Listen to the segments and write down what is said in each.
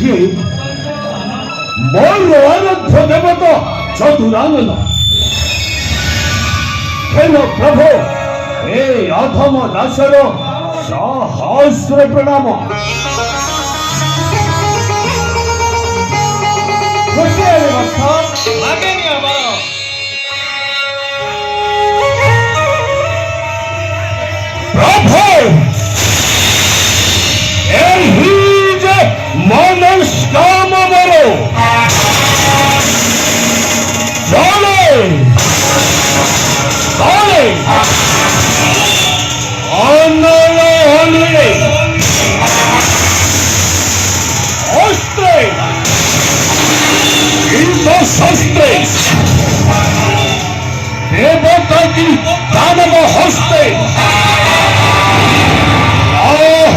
ଯେ ମୋର ଆରାଧ୍ୟ ଦେବତା ଚତୁରାନନ ହେଲ ପ୍ରଭୁ ଏ ଅଧମ ଦାସର ସହସ୍ର ପ୍ରଣାମ। ପ୍ରଭୁ ଏହି ଯେ ମନସ୍କାମ ମୋର ଚଳେ ଚଳେ ଅନଳ ଅନୁଳେ অস্ত্রে শস্ত্রে দেবতা কি দানব হস্তে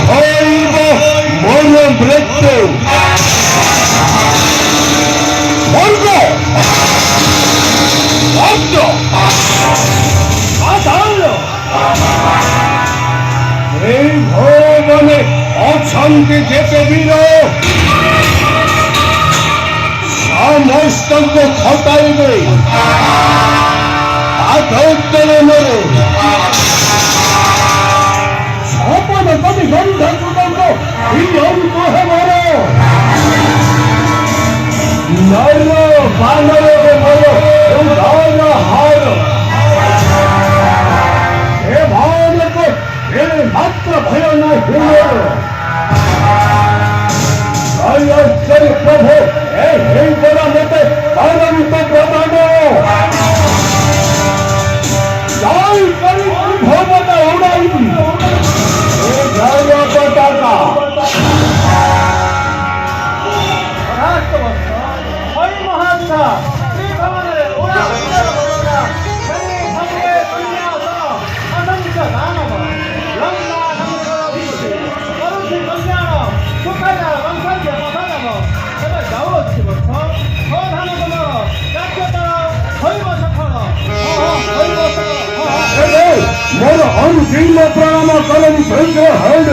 হইব মন মৃত্যু স্বর্গ অর্থ পাতাল এই ভবনে অশান্তি যেতে বীর সমস্তকে খটাইবে আদৌত্তরণরে সপন কবি গন্ধর্ব বিলম্ব হেবর নর বানরে বল উদার হার এ ভাবকে এ মাত্র ভয় না হিল জয় প্রভু এই করা মতে অনন্ত প্রদান জয় করি ভবনা উড়াইবি জয় পতাকা মহাত্মা ମୋର ଅନୁଶୀଳ ପ୍ରଣାମ କରନି ସହିତ ହଣ୍ଡ